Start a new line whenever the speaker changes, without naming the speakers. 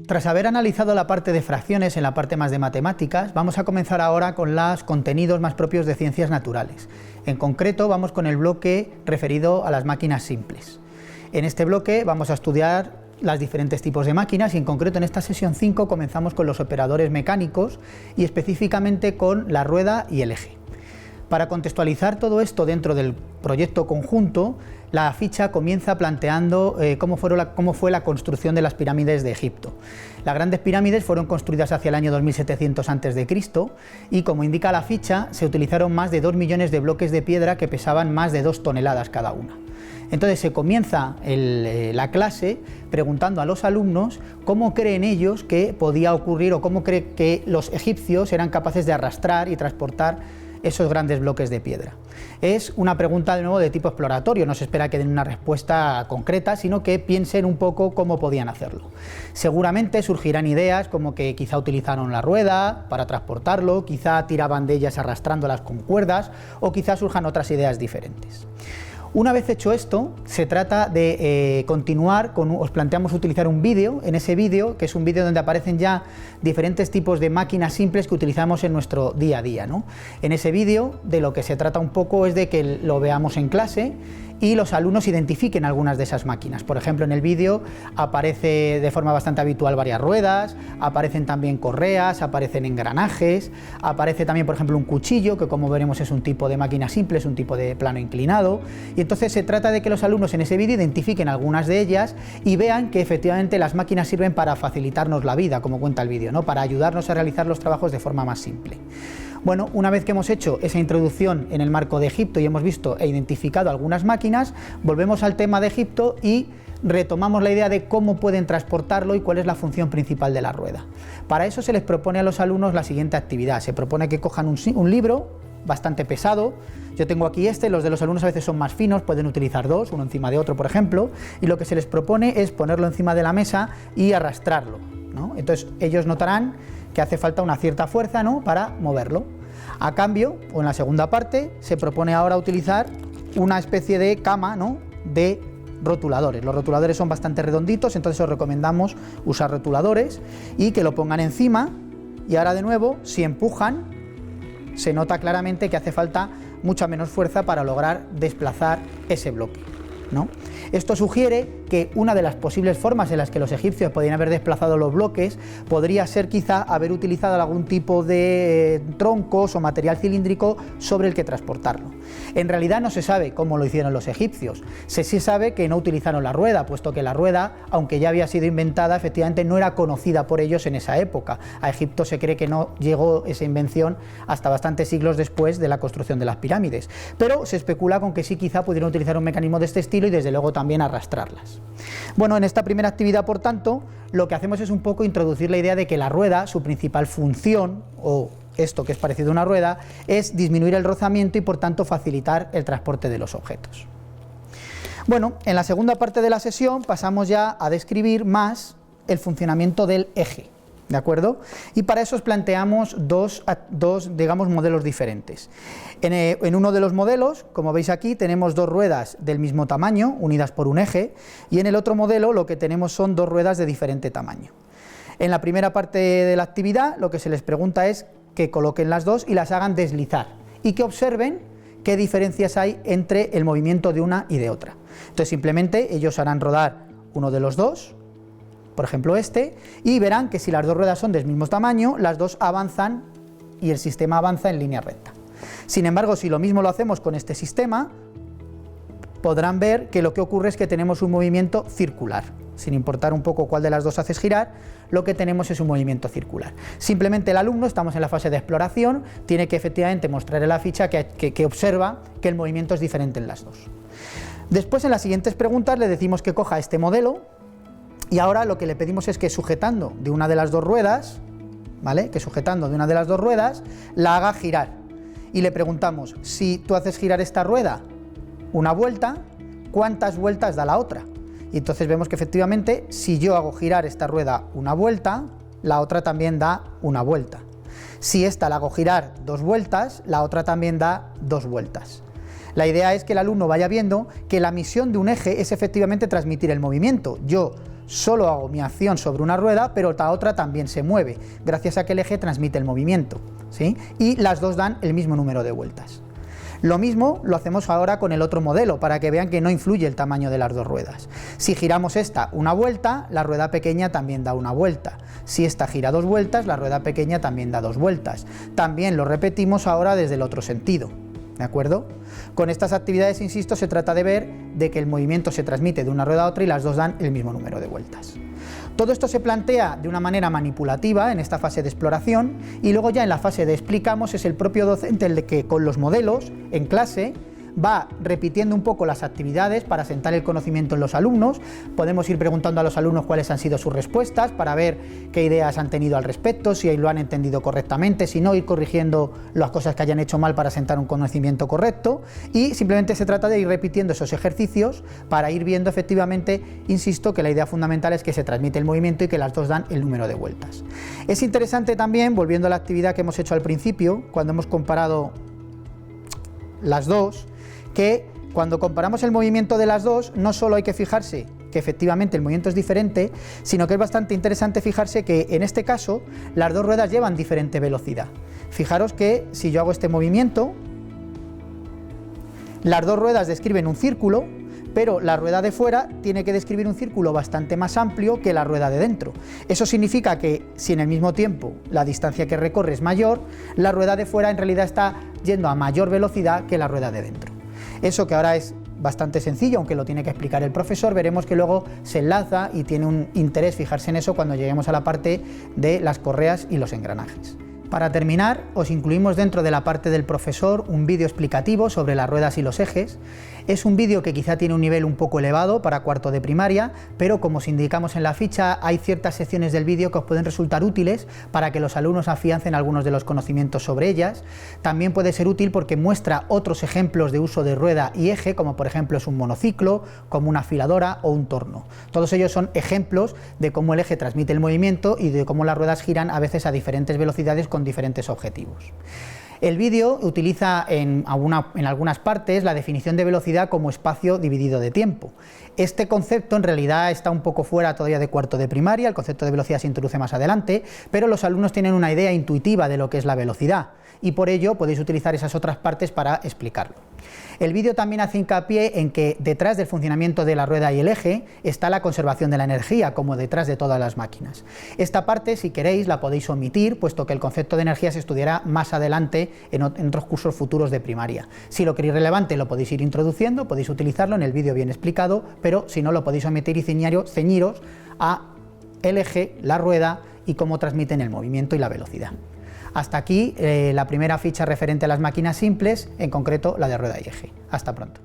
Tras haber analizado la parte de fracciones en la parte más de matemáticas, vamos a comenzar ahora con los contenidos más propios de ciencias naturales. En concreto, vamos con el bloque referido a las máquinas simples. En este bloque vamos a estudiar los diferentes tipos de máquinas y en concreto en esta sesión 5 comenzamos con los operadores mecánicos y específicamente con la rueda y el eje. Para contextualizar todo esto dentro del proyecto conjunto, la ficha comienza planteando cómo fue la construcción de las pirámides de Egipto. Las grandes pirámides fueron construidas hacia el año 2700 a.C. y, como indica la ficha, se utilizaron más de 2 millones de bloques de piedra que pesaban más de 2 toneladas cada una. Entonces se comienza la clase preguntando a los alumnos cómo creen ellos que podía ocurrir o cómo creen que los egipcios eran capaces de arrastrar y transportar esos grandes bloques de piedra. Es una pregunta de nuevo de tipo exploratorio, no se espera que den una respuesta concreta, sino que piensen un poco cómo podían hacerlo. Seguramente surgirán ideas como que quizá utilizaron la rueda para transportarlo, quizá tiraban de ellas arrastrándolas con cuerdas o quizá surjan otras ideas diferentes. Una vez hecho esto, se trata de continuar os planteamos utilizar un vídeo. En ese vídeo, que es un vídeo donde aparecen ya diferentes tipos de máquinas simples que utilizamos en nuestro día a día, ¿no? En ese vídeo, de lo que se trata un poco es de que lo veamos en clase y los alumnos identifiquen algunas de esas máquinas. Por ejemplo, en el vídeo aparece de forma bastante habitual varias ruedas, aparecen también correas, aparecen engranajes, aparece también, por ejemplo, un cuchillo, que como veremos es un tipo de máquina simple, es un tipo de plano inclinado, y entonces se trata de que los alumnos en ese vídeo identifiquen algunas de ellas y vean que efectivamente las máquinas sirven para facilitarnos la vida, como cuenta el vídeo, ¿no? Para ayudarnos a realizar los trabajos de forma más simple. Bueno, una vez que hemos hecho esa introducción en el marco de Egipto y hemos visto e identificado algunas máquinas, volvemos al tema de Egipto y retomamos la idea de cómo pueden transportarlo y cuál es la función principal de la rueda. Para eso se les propone a los alumnos la siguiente actividad. Se propone que cojan un libro bastante pesado. Yo tengo aquí los de los alumnos a veces son más finos, pueden utilizar dos, uno encima de otro, por ejemplo, y lo que se les propone es ponerlo encima de la mesa y arrastrarlo, ¿no? Entonces ellos notarán que hace falta una cierta fuerza, ¿no?, para moverlo. A cambio, o en la segunda parte, se propone ahora utilizar una especie de cama, ¿no?, de rotuladores. Los rotuladores son bastante redonditos, entonces os recomendamos usar rotuladores y que lo pongan encima, y ahora de nuevo, si empujan, se nota claramente que hace falta mucha menos fuerza para lograr desplazar ese bloque, ¿no? Esto sugiere que una de las posibles formas en las que los egipcios podían haber desplazado los bloques podría ser quizá haber utilizado algún tipo de troncos o material cilíndrico sobre el que transportarlo. En realidad no se sabe cómo lo hicieron los egipcios, sí sabe que no utilizaron la rueda, puesto que la rueda, aunque ya había sido inventada, efectivamente no era conocida por ellos en esa época. A Egipto se cree que no llegó esa invención hasta bastantes siglos después de la construcción de las pirámides, pero se especula con que sí quizá pudieron utilizar un mecanismo de este estilo y desde luego también arrastrarlas. Bueno, en esta primera actividad, por tanto, lo que hacemos es un poco introducir la idea de que la rueda, su principal función, o esto que es parecido a una rueda, es disminuir el rozamiento y por tanto facilitar el transporte de los objetos. Bueno, en la segunda parte de la sesión pasamos ya a describir más el funcionamiento del eje, ¿de acuerdo? Y para eso os planteamos dos digamos, modelos diferentes. En uno de los modelos, como veis aquí, tenemos dos ruedas del mismo tamaño, unidas por un eje, y en el otro modelo lo que tenemos son dos ruedas de diferente tamaño. En la primera parte de la actividad, lo que se les pregunta es que coloquen las dos y las hagan deslizar, y que observen qué diferencias hay entre el movimiento de una y de otra. Entonces simplemente ellos harán rodar uno de los dos, por ejemplo y verán que si las dos ruedas son del mismo tamaño, las dos avanzan y el sistema avanza en línea recta. Sin embargo, si lo mismo lo hacemos con este sistema, podrán ver que lo que ocurre es que tenemos un movimiento circular. Sin importar un poco cuál de las dos haces girar, lo que tenemos es un movimiento circular. Simplemente el alumno, estamos en la fase de exploración, tiene que efectivamente mostrar en la ficha que observa que el movimiento es diferente en las dos. Después, en las siguientes preguntas, le decimos que coja este modelo, y ahora lo que le pedimos es que sujetando de una de las dos ruedas, ¿vale?, la haga girar. Y le preguntamos, si tú haces girar esta rueda una vuelta, ¿cuántas vueltas da la otra? Y entonces vemos que efectivamente, si yo hago girar esta rueda una vuelta, la otra también da una vuelta. Si esta la hago girar dos vueltas, la otra también da dos vueltas. La idea es que el alumno vaya viendo que la misión de un eje es efectivamente transmitir el movimiento. Yo solo hago mi acción sobre una rueda, pero la otra también se mueve, gracias a que el eje transmite el movimiento, ¿sí? Y las dos dan el mismo número de vueltas. Lo mismo lo hacemos ahora con el otro modelo, para que vean que no influye el tamaño de las dos ruedas. Si giramos esta una vuelta, la rueda pequeña también da una vuelta. Si esta gira 2 vueltas, la rueda pequeña también da 2 vueltas. También lo repetimos ahora desde el otro sentido, ¿de acuerdo? Con estas actividades, insisto, se trata de ver de que el movimiento se transmite de una rueda a otra y las dos dan el mismo número de vueltas. Todo esto se plantea de una manera manipulativa en esta fase de exploración, y luego ya en la fase de explicamos es el propio docente el que con los modelos en clase va repitiendo un poco las actividades para asentar el conocimiento en los alumnos. Podemos ir preguntando a los alumnos cuáles han sido sus respuestas para ver qué ideas han tenido al respecto, si lo han entendido correctamente, si no, ir corrigiendo las cosas que hayan hecho mal para asentar un conocimiento correcto, y simplemente se trata de ir repitiendo esos ejercicios para ir viendo efectivamente, insisto, que la idea fundamental es que se transmite el movimiento y que las dos dan el número de vueltas. Es interesante también, volviendo a la actividad que hemos hecho al principio, cuando hemos comparado las dos, que cuando comparamos el movimiento de las dos, no solo hay que fijarse que efectivamente el movimiento es diferente, sino que es bastante interesante fijarse que en este caso las dos ruedas llevan diferente velocidad. Fijaros que si yo hago este movimiento, las dos ruedas describen un círculo, pero la rueda de fuera tiene que describir un círculo bastante más amplio que la rueda de dentro. Eso significa que si en el mismo tiempo la distancia que recorre es mayor, la rueda de fuera en realidad está yendo a mayor velocidad que la rueda de dentro. Eso, que ahora es bastante sencillo, aunque lo tiene que explicar el profesor, veremos que luego se enlaza y tiene un interés fijarse en eso cuando lleguemos a la parte de las correas y los engranajes. Para terminar, os incluimos dentro de la parte del profesor un vídeo explicativo sobre las ruedas y los ejes. Es un vídeo que quizá tiene un nivel un poco elevado para cuarto de primaria, pero como os indicamos en la ficha, hay ciertas secciones del vídeo que os pueden resultar útiles para que los alumnos afiancen algunos de los conocimientos sobre ellas. También puede ser útil porque muestra otros ejemplos de uso de rueda y eje, como por ejemplo es un monociclo, como una afiladora o un torno. Todos ellos son ejemplos de cómo el eje transmite el movimiento y de cómo las ruedas giran a veces a diferentes velocidades con diferentes objetivos. El vídeo utiliza en algunas partes la definición de velocidad como espacio dividido de tiempo. Este concepto en realidad está un poco fuera todavía de cuarto de primaria, el concepto de velocidad se introduce más adelante, pero los alumnos tienen una idea intuitiva de lo que es la velocidad y por ello podéis utilizar esas otras partes para explicarlo. El vídeo también hace hincapié en que detrás del funcionamiento de la rueda y el eje está la conservación de la energía, como detrás de todas las máquinas. Esta parte, si queréis, la podéis omitir, puesto que el concepto de energía se estudiará más adelante en otros cursos futuros de primaria. Si lo queréis relevante, lo podéis ir introduciendo, podéis utilizarlo en el vídeo bien explicado, pero si no, lo podéis omitir y ceñiros a el eje, la rueda y cómo transmiten el movimiento y la velocidad. Hasta aquí la primera ficha referente a las máquinas simples, en concreto la de rueda y eje. Hasta pronto.